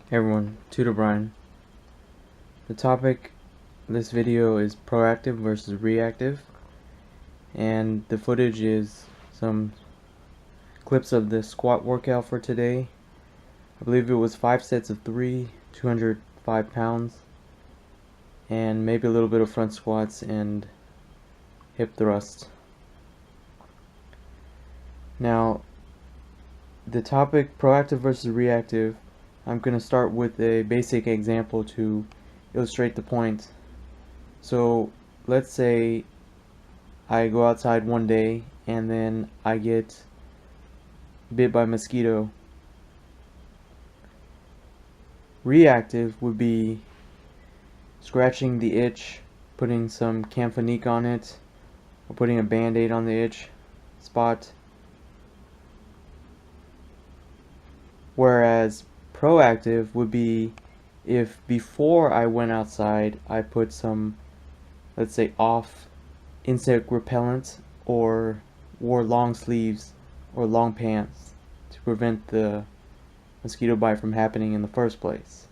Hey everyone, Tutor Brian. The topic of this video is proactive versus reactive, and the footage is some clips of the squat workout for today. I believe it was 5 sets of 3, 205 pounds, and maybe a little bit of front squats and hip thrust. Now, the topic proactive versus reactive, I'm going to start with a basic example to illustrate the point. So let's say I go outside one day and then I get bit by a mosquito. Reactive would be scratching the itch, putting some camphanique on it, or putting a band-aid on the itch spot. Whereas proactive would be if before I went outside I put some, let's say, off insect repellent or wore long sleeves or long pants to prevent the mosquito bite from happening in the first place.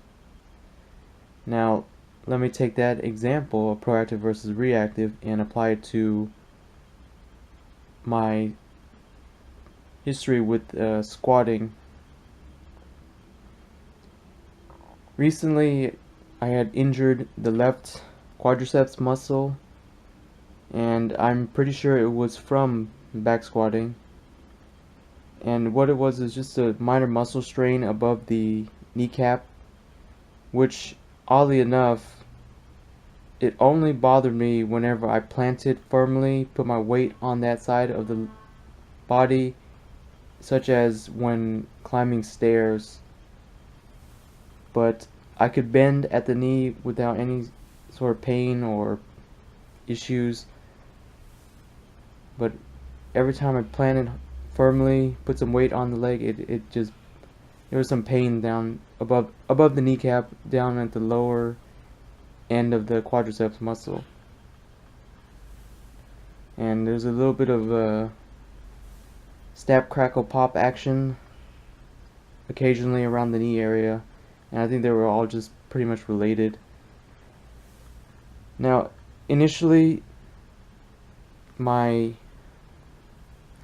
Now, let me take that example of proactive versus reactive and apply it to my history with squatting. Recently, I had injured the left quadriceps muscle, and I'm pretty sure it was from back squatting. And what it was is just a minor muscle strain above the kneecap, which, oddly enough, it only bothered me whenever I planted firmly, put my weight on that side of the body, such as when climbing stairs. But I could bend at the knee without any sort of pain or issues. But every time I planted firmly, put some weight on the leg, there was some pain down above the kneecap, down at the lower end of the quadriceps muscle. And there's a little bit of snap, crackle, pop action occasionally around the knee area, and I think they were all just pretty much related. Now, initially, my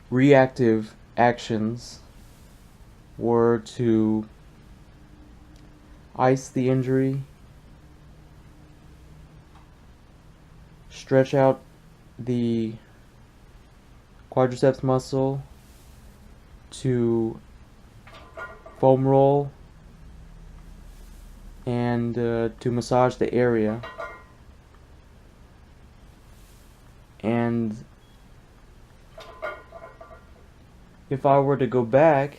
reactive actions were to ice the injury, stretch out the quadriceps muscle, to foam roll, and to massage the area. And if I were to go back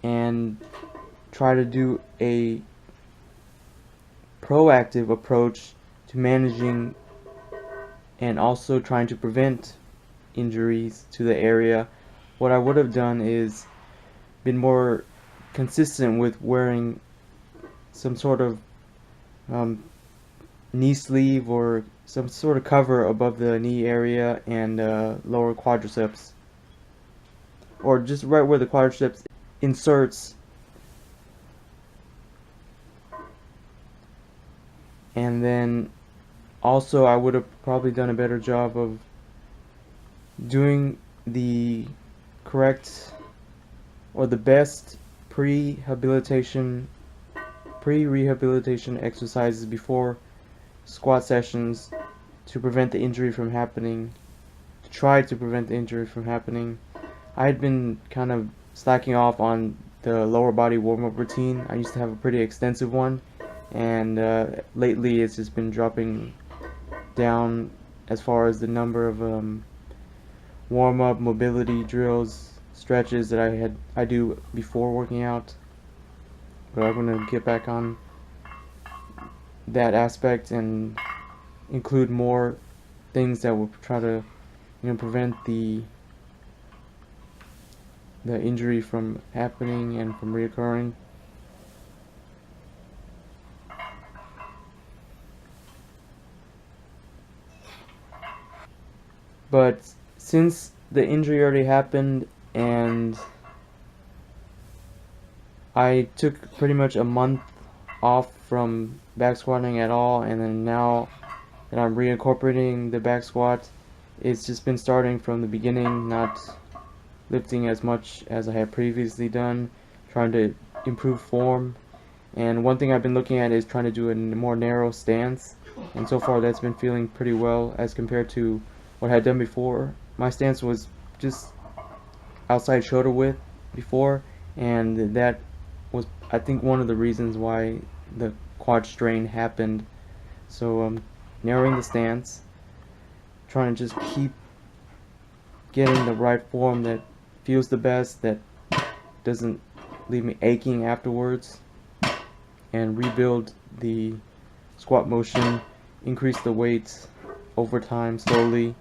and try to do a proactive approach to managing and also trying to prevent injuries to the area, what I would have done is been more consistent with wearing some sort of knee sleeve or some sort of cover above the knee area and lower quadriceps, or just right where the quadriceps inserts. And then also I would have probably done a better job of doing the correct or the best pre-rehabilitation exercises before squat sessions to prevent the injury from happening, to try to prevent the injury from happening. I had been kind of slacking off on the lower body warm-up routine. I used to have a pretty extensive one, and lately it's just been dropping down as far as the number of warm-up mobility drills, stretches that I do before working out. But I'm gonna get back on that aspect and include more things that will try to, prevent the injury from happening and from reoccurring. But since the injury already happened and I took pretty much a month off from back squatting at all, and then now that I'm reincorporating the back squat, it's just been starting from the beginning, not lifting as much as I had previously done, trying to improve form. And one thing I've been looking at is trying to do a more narrow stance, and so far that's been feeling pretty well as compared to what I had done before. My stance was just outside shoulder width before, and that was, I think, one of the reasons why the quad strain happened. So narrowing the stance, trying to just keep getting the right form that feels the best, that doesn't leave me aching afterwards, and rebuild the squat motion, increase the weights over time slowly.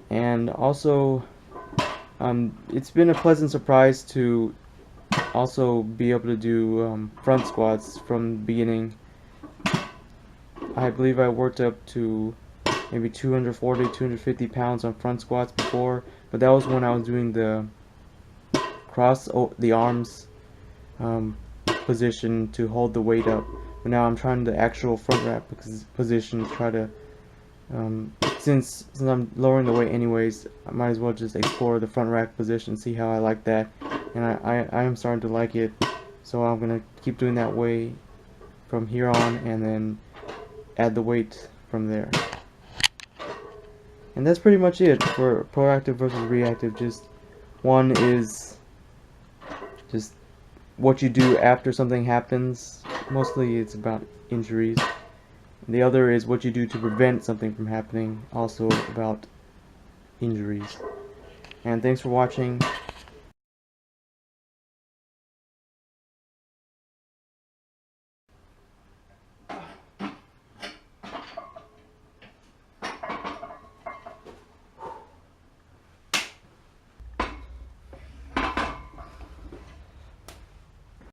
And also it's been a pleasant surprise to also be able to do front squats from the beginning. I believe I worked up to maybe 240, 250 pounds on front squats before, but that was when I was doing the cross the arms position to hold the weight up. But now I'm trying the actual front rack position to try to, since I'm lowering the weight anyways, I might as well just explore the front rack position, see how I like that. And I am starting to like it, so I'm gonna keep doing that way from here on, and then add the weight from there. And that's pretty much it for proactive versus reactive. Just one is just what you do after something happens. Mostly it's about injuries. And the other is what you do to prevent something from happening, also about injuries. And thanks for watching.